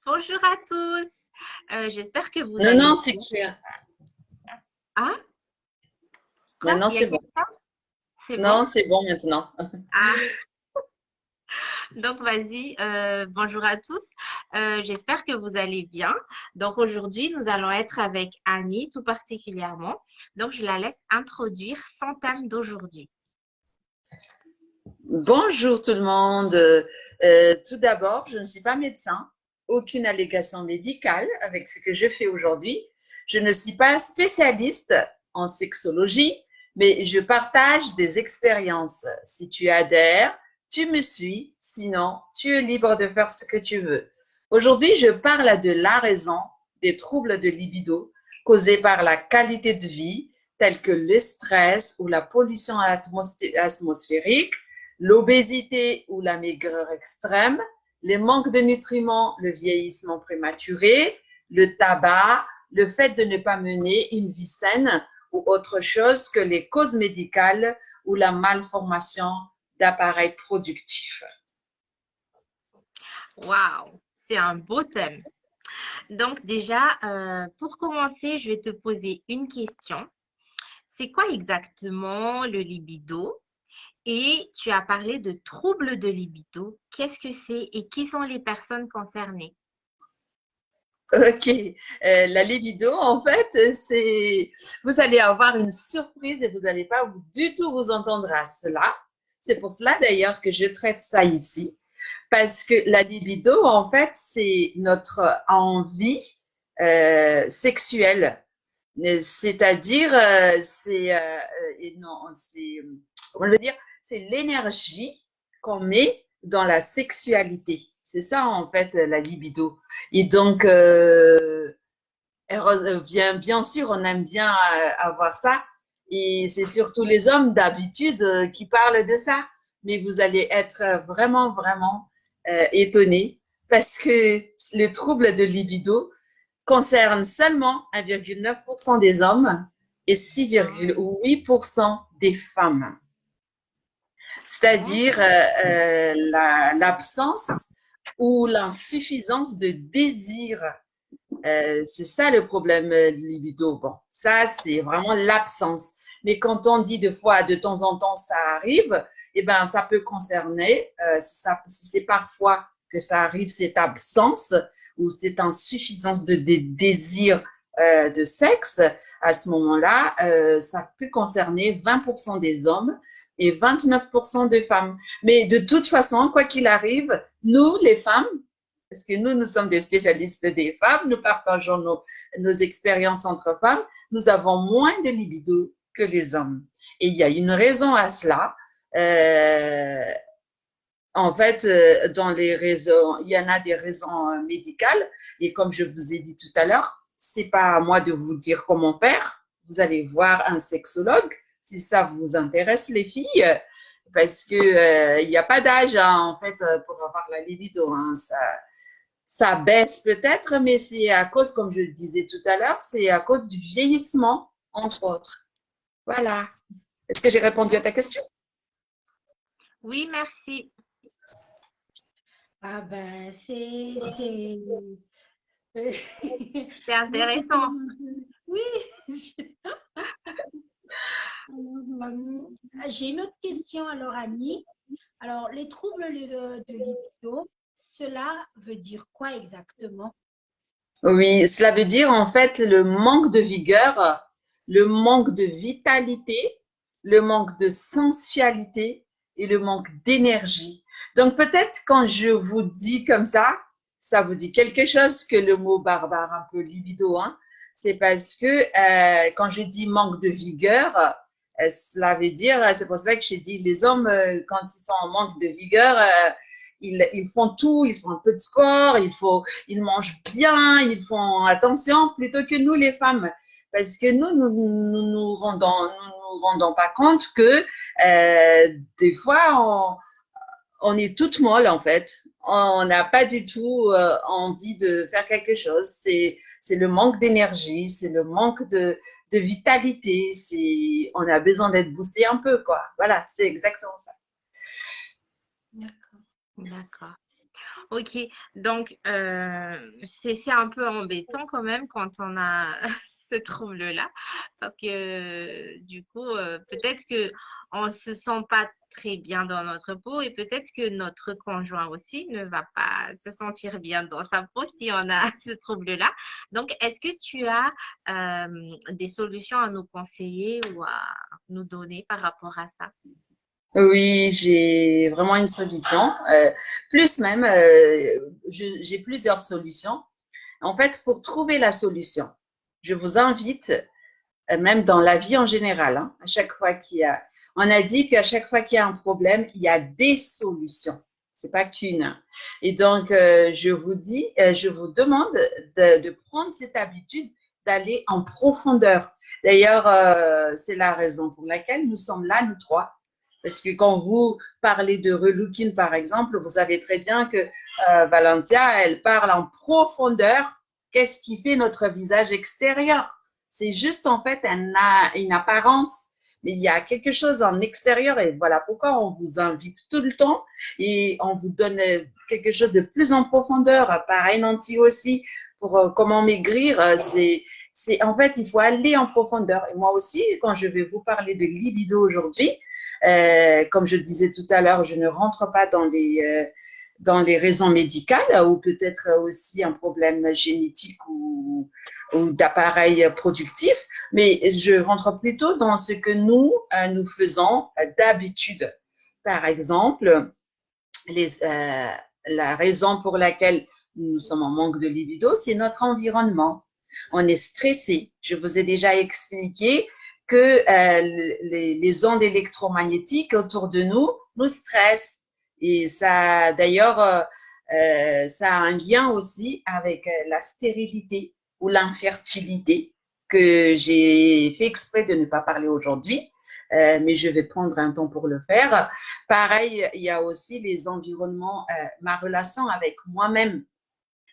Bonjour à tous. J'espère que vous Non, allez non, bien. c'est clair. Ah, quoi? Maintenant, Il y a c'est bon. quelqu'un? C'est bon? Non, c'est bon maintenant. Ah, donc vas-y. Bonjour à tous. J'espère que vous allez bien. Donc aujourd'hui, nous allons être avec Annie tout particulièrement. Donc je la laisse introduire son thème d'aujourd'hui. Bonjour tout le monde. Tout d'abord, je ne suis pas médecin, aucune allégation médicale avec ce que je fais aujourd'hui. Je ne suis pas spécialiste en sexologie, mais je partage des expériences. Si tu adhères, tu me suis, sinon tu es libre de faire ce que tu veux. Aujourd'hui, je parle de la raison des troubles de libido causés par la qualité de vie, tels que le stress ou la pollution atmosphérique, l'obésité ou la maigreur extrême, les manques de nutriments, le vieillissement prématuré, le tabac, le fait de ne pas mener une vie saine ou autre chose que les causes médicales ou la malformation d'appareils productifs. Waouh, c'est un beau thème. Donc déjà, pour commencer, je vais te poser une question. C'est quoi exactement le libido? Et tu as parlé de troubles de libido. Qu'est-ce que c'est et qui sont les personnes concernées? Ok, la libido, en fait, c'est, vous allez avoir une surprise et vous n'allez pas du tout vous entendre à cela. C'est pour cela d'ailleurs que je traite ça ici, parce que la libido, en fait, c'est notre envie sexuelle. C'est-à-dire, non, comment je veux dire, c'est l'énergie qu'on met dans la sexualité. C'est ça, en fait, la libido. Et donc, bien sûr, on aime bien avoir ça. Et c'est surtout les hommes d'habitude qui parlent de ça. Mais vous allez être vraiment, vraiment étonnés parce que les troubles de libido concernent seulement 1,9% des hommes et Ah, 6,8% des femmes. C'est-à-dire d'accord. l'absence ou l'insuffisance de désir. C'est ça le problème libido. Bon, ça, c'est vraiment l'absence. Mais quand on dit de temps en temps, ça arrive, eh ben, ça peut concerner, si c'est parfois que ça arrive, cette absence ou cette insuffisance de désir de sexe, à ce moment-là, ça peut concerner 20% des hommes et 29% des femmes. Mais de toute façon, quoi qu'il arrive, nous, les femmes, parce que nous sommes des spécialistes des femmes, nous partageons nos expériences entre femmes, nous avons moins de libido que les hommes. Et il y a une raison à cela. Euh, En fait, dans les raisons, il y en a des raisons médicales. Et comme je vous ai dit tout à l'heure, c'est pas à moi de vous dire comment faire. Vous allez voir un sexologue si ça vous intéresse, les filles, parce que il n'y a pas d'âge hein, en fait pour avoir la libido. Hein, ça baisse peut-être, mais c'est à cause, comme je le disais tout à l'heure, c'est à cause du vieillissement, entre autres. Voilà. Est-ce que j'ai répondu à ta question? Oui, merci. Ah ben, c'est, C'est oui, intéressant. oui. J'ai une autre question alors, Annie. Alors, les troubles de libido, cela veut dire quoi exactement? Oui, cela veut dire en fait le manque de vigueur, le manque de vitalité, le manque de sensualité et le manque d'énergie. Donc peut-être quand je vous dis comme ça vous dit quelque chose que le mot barbare, un peu libido, hein. C'est parce que quand je dis manque de vigueur, cela veut dire, c'est pour cela que j'ai dit les hommes, quand ils sont en manque de vigueur, ils font tout, ils font un peu de sport, ils mangent bien, ils font attention plutôt que nous les femmes. Parce que nous rendons pas compte que des fois, on est toute molle en fait. On n'a pas du tout envie de faire quelque chose. C'est le manque d'énergie, c'est le manque de vitalité. On a besoin d'être boosté un peu, quoi. Voilà, c'est exactement ça. D'accord. D'accord. Ok, donc c'est un peu embêtant quand même quand on a ce trouble-là, parce que du coup, peut-être que on se sent pas très bien dans notre peau et peut-être que notre conjoint aussi ne va pas se sentir bien dans sa peau si on a ce trouble-là. Donc, est-ce que tu as des solutions à nous conseiller ou à nous donner par rapport à ça? Oui, j'ai vraiment une solution. Plus même, j'ai plusieurs solutions. En fait, pour trouver la solution, je vous invite, même dans la vie en général, hein, à chaque fois on a dit qu'à chaque fois qu'il y a un problème, il y a des solutions. C'est pas qu'une. Et donc, je vous demande de prendre cette habitude d'aller en profondeur. D'ailleurs, c'est la raison pour laquelle nous sommes là, nous trois. Parce que quand vous parlez de relooking, par exemple, vous savez très bien que Valentia, elle parle en profondeur. Qu'est-ce qui fait notre visage extérieur? C'est juste en fait une apparence, mais il y a quelque chose en extérieur et voilà pourquoi on vous invite tout le temps et on vous donne quelque chose de plus en profondeur. Pareil, Nanti aussi, pour comment maigrir, c'est en fait, il faut aller en profondeur. Et moi aussi, quand je vais vous parler de libido aujourd'hui, comme je disais tout à l'heure, je ne rentre pas dans les raisons médicales ou peut-être aussi un problème génétique ou d'appareil productif, mais je rentre plutôt dans ce que nous faisons d'habitude. Par exemple, la raison pour laquelle nous sommes en manque de libido, c'est notre environnement. On est stressé. Je vous ai déjà expliqué que les ondes électromagnétiques autour de nous stressent. Et ça, d'ailleurs, ça a un lien aussi avec la stérilité ou l'infertilité que j'ai fait exprès de ne pas parler aujourd'hui, mais je vais prendre un temps pour le faire. Pareil, il y a aussi les environnements, ma relation avec moi-même.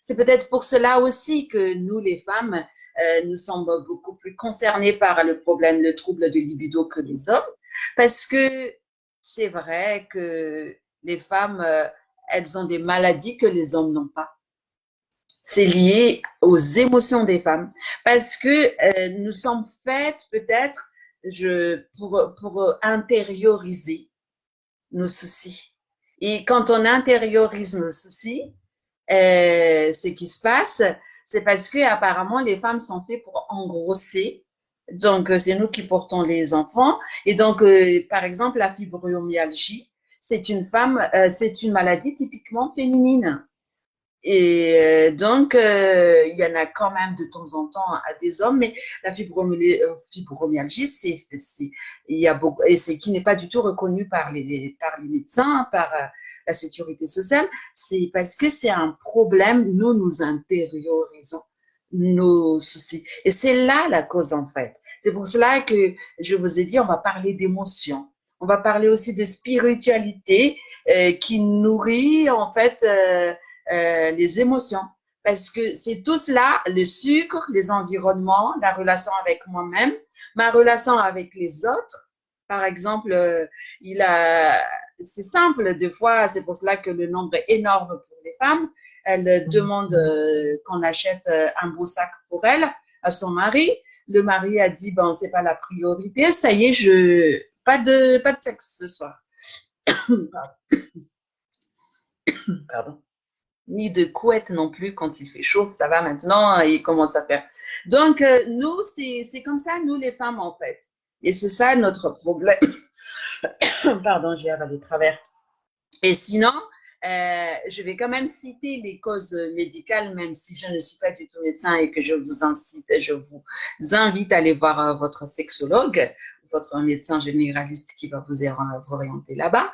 C'est peut-être pour cela aussi que nous, les femmes, nous sommes beaucoup plus concernées par le problème, le trouble de libido que les hommes, parce que c'est vrai que les femmes, elles ont des maladies que les hommes n'ont pas. C'est lié aux émotions des femmes, parce que nous sommes faites peut-être pour intérioriser nos soucis. Et quand on intériorise nos soucis, ce qui se passe, c'est parce que apparemment les femmes sont faites pour engrosser. Donc, c'est nous qui portons les enfants. Et donc, par exemple, la fibromyalgie, c'est une maladie typiquement féminine. Et donc, il y en a quand même de temps en temps à des hommes, mais la fibromyalgie, il y a beaucoup, et c'est qui n'est pas du tout reconnu par par les médecins, par la sécurité sociale, c'est parce que c'est un problème, nous intériorisons nos soucis. Et c'est là la cause, en fait. C'est pour cela que je vous ai dit, on va parler d'émotions. On va parler aussi de spiritualité qui nourrit, en fait, les émotions. Parce que c'est tout cela, le sucre, les environnements, la relation avec moi-même, ma relation avec les autres. Par exemple, c'est simple, des fois, c'est pour cela que le nombre est énorme pour les femmes. Elles demandent qu'on achète un beau sac pour elles, à son mari. Le mari a dit, bon, c'est pas la priorité, ça y est, pas de sexe ce soir. Pardon. Pardon. Ni de couette non plus quand il fait chaud. Ça va maintenant, il commence à faire. Donc, nous, c'est comme ça, nous les femmes, en fait. Et c'est ça notre problème. Pardon, j'ai avalé de travers. Et sinon, je vais quand même citer les causes médicales, même si je ne suis pas du tout médecin et que je vous invite à aller voir votre sexologue, votre médecin généraliste qui va vous orienter là-bas.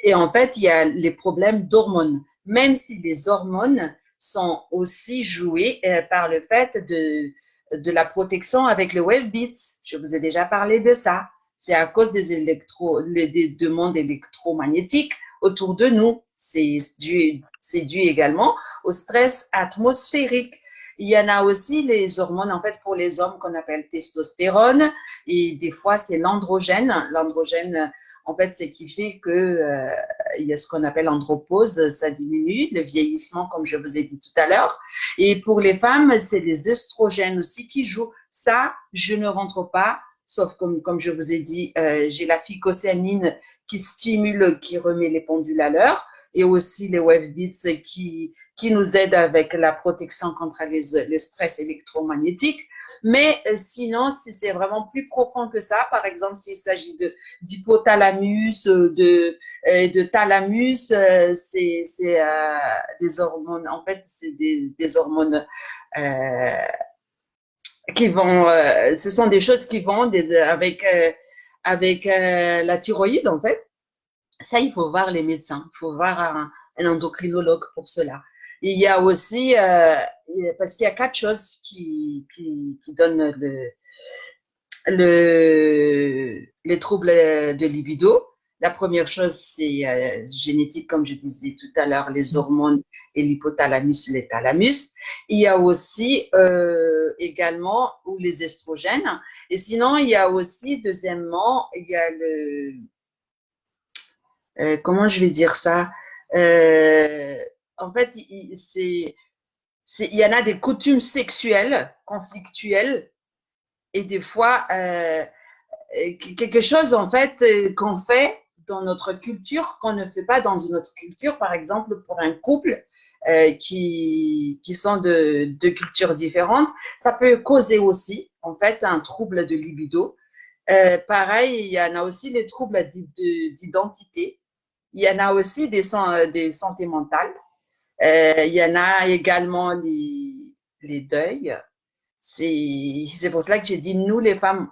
Et en fait, il y a les problèmes d'hormones. Même si les hormones sont aussi jouées par le fait de la protection avec le Wave Beats. Je vous ai déjà parlé de ça. C'est à cause des demandes électromagnétiques autour de nous. C'est dû également au stress atmosphérique. Il y en a aussi les hormones, en fait, pour les hommes qu'on appelle testostérone. Et des fois, c'est l'androgène. L'androgène, En fait, c'est qui fait que il y a ce qu'on appelle andropause, ça diminue, le vieillissement, comme je vous ai dit tout à l'heure. Et pour les femmes, c'est les œstrogènes aussi qui jouent. Ça, je ne rentre pas, sauf comme je vous ai dit, j'ai la phycocyanine qui stimule, qui remet les pendules à l'heure, et aussi les wave beats qui nous aident avec la protection contre les stress électromagnétiques. Mais sinon, si c'est vraiment plus profond que ça, par exemple, s'il s'agit d'hypothalamus, de thalamus, c'est des hormones. En fait, c'est des hormones qui vont. Ce sont des choses qui vont avec la thyroïde, en fait. Ça, il faut voir les médecins. Il faut voir un endocrinologue pour cela. Il y a aussi, parce qu'il y a 4 choses qui donnent les troubles de libido. La première chose, c'est génétique, comme je disais tout à l'heure, les hormones et l'hypothalamus, les thalamus. Il y a aussi également ou les estrogènes. Et sinon, il y a aussi, deuxièmement, il y a comment je vais dire ça? En fait, il y en a des coutumes sexuelles conflictuelles et des fois quelque chose en fait qu'on fait dans notre culture qu'on ne fait pas dans une autre culture. Par exemple, pour un couple qui sont de cultures différentes, ça peut causer aussi en fait un trouble de libido. Pareil, il y en a aussi les troubles d'identité. Il y en a aussi des santé mentale. Il y en a également les deuils. C'est pour cela que j'ai dit, nous, les femmes,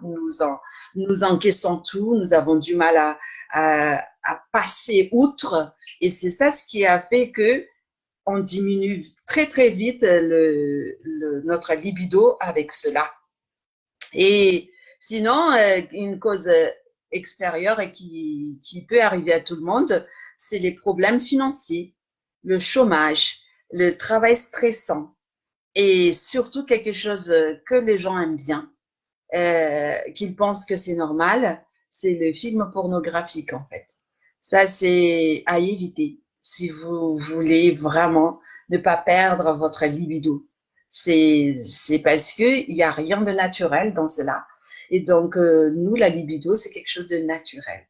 nous encaissons tout, nous avons du mal à passer outre. Et c'est ça ce qui a fait que on diminue très, très vite notre libido avec cela. Et sinon, une cause extérieure et qui peut arriver à tout le monde, c'est les problèmes financiers, le chômage, le travail stressant et surtout quelque chose que les gens aiment bien, qu'ils pensent que c'est normal, c'est le film pornographique en fait. Ça, c'est à éviter si vous voulez vraiment ne pas perdre votre libido. C'est parce qu'il n'y a rien de naturel dans cela. Et donc, nous, la libido, c'est quelque chose de naturel.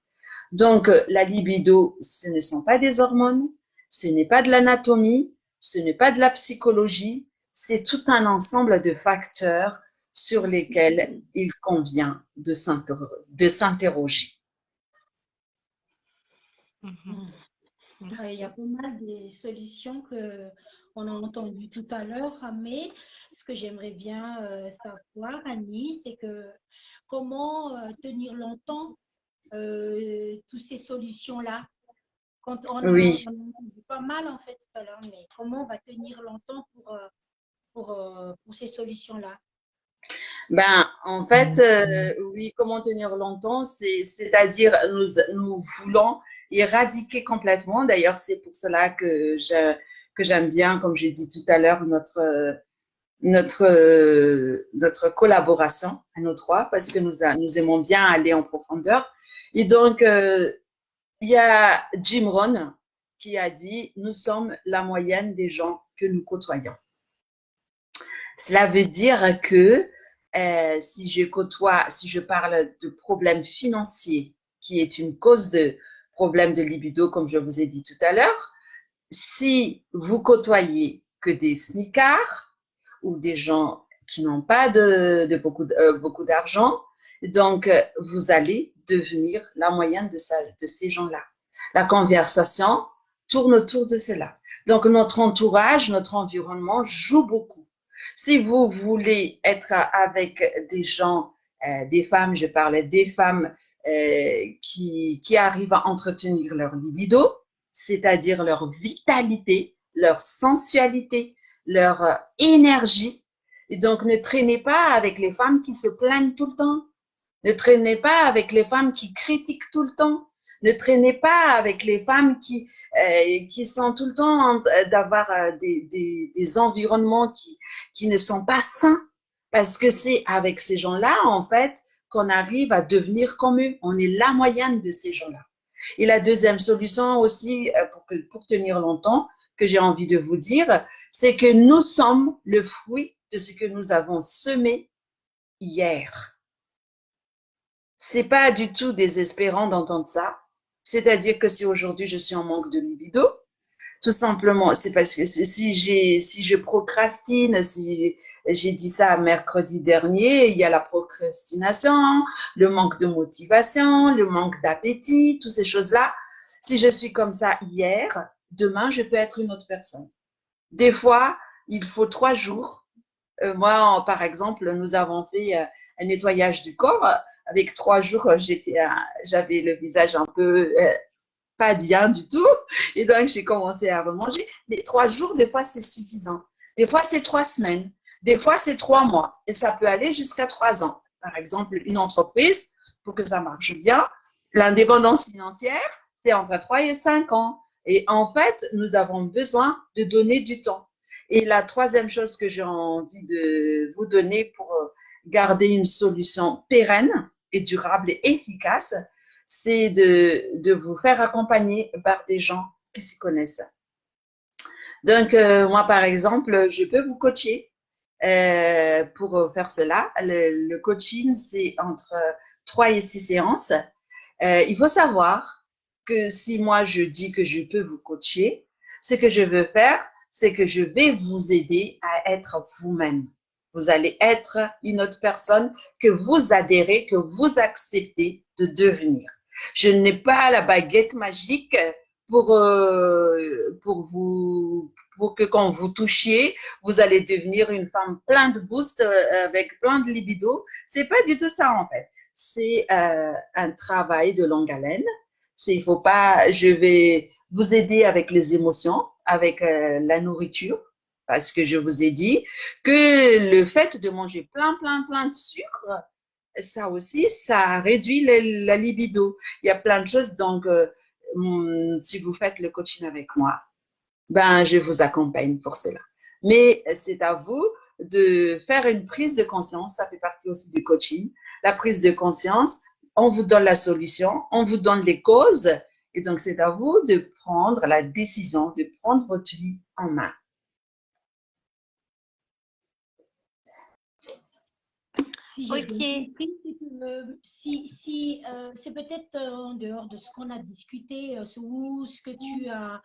Donc, la libido, ce ne sont pas des hormones, ce n'est pas de l'anatomie, ce n'est pas de la psychologie, c'est tout un ensemble de facteurs sur lesquels il convient de s'interroger. Il y a pas mal de solutions qu'on a entendues tout à l'heure, mais ce que j'aimerais bien savoir, Annie, c'est que comment tenir longtemps toutes ces solutions-là. Quand on a Oui. entendu pas mal en fait tout à l'heure, mais comment on va tenir longtemps pour ces solutions-là? Ben, en fait, oui, comment tenir longtemps, c'est-à-dire nous voulons éradiquer complètement. D'ailleurs, c'est pour cela que j'aime bien, comme j'ai dit tout à l'heure, notre collaboration à nous trois, parce que nous aimons bien aller en profondeur. Et donc, il y a Jim Rohn qui a dit, nous sommes la moyenne des gens que nous côtoyons. Cela veut dire que si je parle de problèmes financiers, qui est une cause de problème de libido, comme je vous ai dit tout à l'heure, si vous côtoyez que des snicards ou des gens qui n'ont pas beaucoup d'argent, donc vous allez devenir la moyenne de ces gens-là. La conversation tourne autour de cela. Donc notre entourage, notre environnement joue beaucoup. Si vous voulez être avec des gens, des femmes, je parlais des femmes qui arrivent à entretenir leur libido, c'est-à-dire leur vitalité, leur sensualité, leur énergie. Et donc, ne traînez pas avec les femmes qui se plaignent tout le temps. Ne traînez pas avec les femmes qui critiquent tout le temps. Ne traînez pas avec les femmes qui sont tout le temps d'avoir des environnements qui ne sont pas sains. Parce que c'est avec ces gens-là, en fait, qu'on arrive à devenir comme eux. On est la moyenne de ces gens-là. Et la deuxième solution aussi, pour tenir longtemps, que j'ai envie de vous dire, c'est que nous sommes le fruit de ce que nous avons semé hier. C'est pas du tout désespérant d'entendre ça. C'est-à-dire que si aujourd'hui je suis en manque de libido, tout simplement, c'est parce que si je procrastine, si j'ai dit ça mercredi dernier, il y a la procrastination, le manque de motivation, le manque d'appétit, toutes ces choses-là. Si je suis comme ça hier, demain, je peux être une autre personne. Des fois, il faut 3 jours. Moi, par exemple, nous avons fait un nettoyage du corps. Avec 3 jours, j'avais le visage un peu pas bien du tout. Et donc, j'ai commencé à remanger. Mais 3 jours, des fois, c'est suffisant. Des fois, c'est 3 semaines. Des fois, c'est 3 mois. Et ça peut aller jusqu'à 3 ans. Par exemple, une entreprise, pour que ça marche bien, l'indépendance financière, c'est entre 3 et 5 ans. Et en fait, nous avons besoin de donner du temps. Et la troisième chose que j'ai envie de vous donner pour garder une solution pérenne et durable et efficace, c'est de vous faire accompagner par des gens qui s'y connaissent. Donc, moi, par exemple, je peux vous coacher pour faire cela. Le coaching, c'est entre 3 et 6 séances. Il faut savoir que si moi, je dis que je peux vous coacher, ce que je veux faire, c'est que je vais vous aider à être vous-même. Vous allez être une autre personne que vous adhérez, que vous acceptez de devenir. Je n'ai pas la baguette magique pour que quand vous touchiez, vous allez devenir une femme plein de boost avec plein de libido. C'est pas du tout ça en fait. C'est un travail de longue haleine. Il faut pas. Je vais vous aider avec les émotions, avec la nourriture, parce que je vous ai dit que le fait de manger plein de sucre, ça aussi, ça réduit la libido. Il y a plein de choses. Donc, si vous faites le coaching avec moi, ben, je vous accompagne pour cela. Mais c'est à vous de faire une prise de conscience. Ça fait partie aussi du coaching. La prise de conscience, on vous donne la solution, on vous donne les causes. Et donc, c'est à vous de prendre la décision, de prendre votre vie en main. Si j'ai bien compris, c'est peut-être en dehors de ce qu'on a discuté ou ce que tu as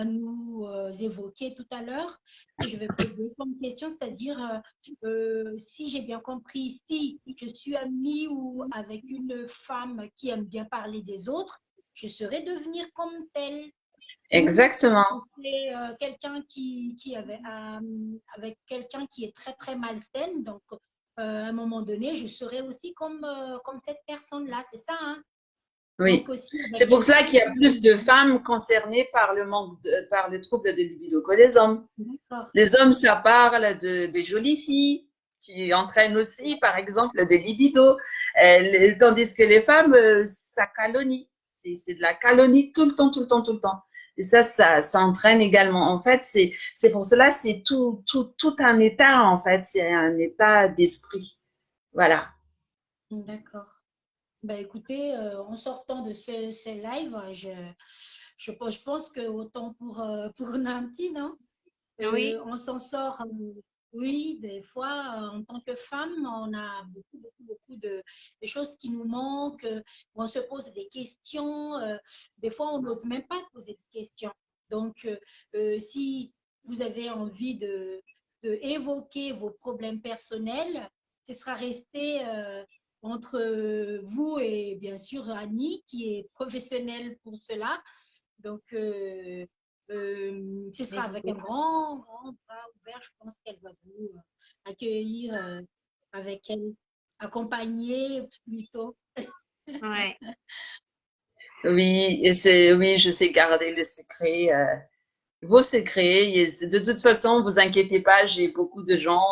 nous évoqué tout à l'heure, que je vais poser comme question, c'est-à-dire si j'ai bien compris, si je suis amie ou avec une femme qui aime bien parler des autres, je saurais devenir comme telle. Exactement. C'est quelqu'un qui avait avec quelqu'un qui est très malsaine, donc à un moment donné, je serai aussi comme cette personne-là, c'est ça, hein? Oui. C'est pour cela qu'il y a plus de femmes concernées par par le trouble de libido que les hommes. Les hommes, ça parle des jolies filles qui entraînent aussi, par exemple, des libido, tandis que les femmes, ça calomnie. C'est de la calomnie tout le temps. Et ça entraîne également. En fait, c'est pour cela, c'est tout un état, en fait. C'est un état d'esprit. Voilà. D'accord. Ben, écoutez, en sortant de ce live, je pense que autant pour Nanti, non? Oui. On s'en sort, oui, des fois, en tant que femme, on a beaucoup de choses qui nous manquent, on se pose des questions, des fois, on n'ose même pas poser des questions. Donc, si vous avez envie de évoquer vos problèmes personnels, ce sera resté entre vous et bien sûr Annie, qui est professionnelle pour cela. Donc, ce sera avec un grand bras ouvert. Je pense qu'elle va vous accueillir avec elle, accompagner plutôt. Ouais. Oui, oui, je sais garder le secret, vos secrets. De toute façon, vous inquiétez pas, j'ai beaucoup de gens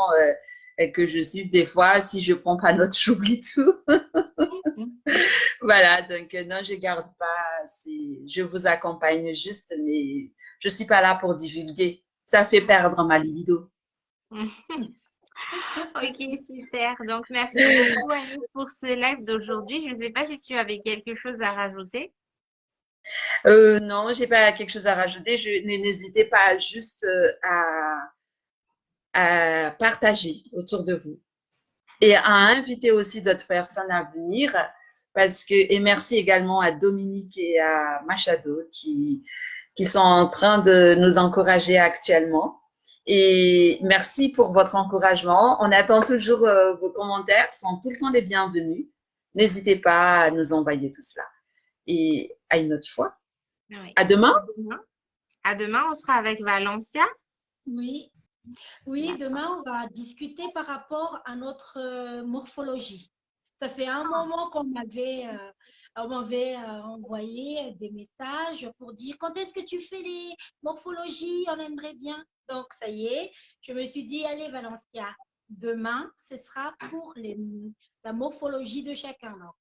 que je suis des fois. Si je prends pas note, j'oublie tout. Voilà, donc non, je garde pas. Je vous accompagne juste, mais je suis pas là pour divulguer. Ça fait perdre ma libido. Ok, super. Donc, merci beaucoup, Annie, pour ce live d'aujourd'hui. Je ne sais pas si tu avais quelque chose à rajouter. Non, j'ai pas quelque chose à rajouter. Mais n'hésitez pas juste à partager autour de vous et à inviter aussi d'autres personnes à venir et merci également à Dominique et à Machado qui sont en train de nous encourager actuellement. Et merci pour votre encouragement. On attend toujours vos commentaires, sont tout le temps les bienvenus. N'hésitez pas à nous envoyer tout cela. Et à une autre fois. Oui. À demain. À demain. À demain, on sera avec Valencia. Oui, oui, demain, on va discuter par rapport à notre morphologie. Ça fait un moment on m'avait envoyé des messages pour dire quand est-ce que tu fais les morphologies, on aimerait bien. Donc, ça y est, je me suis dit, allez, Valencia, demain, ce sera pour la morphologie de chacun. Donc,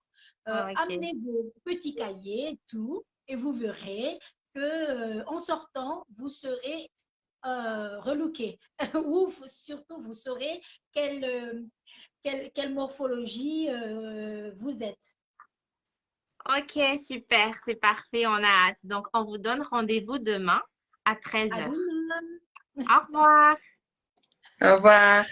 Ah, ok. amenez vos petits cahiers, et tout, et vous verrez que en sortant, vous serez relooké. Ou surtout, vous saurez quelle morphologie vous êtes. Ok, super, c'est parfait, on a hâte. Donc, on vous donne rendez-vous demain à 13 À heures. demain. Au revoir. Au revoir.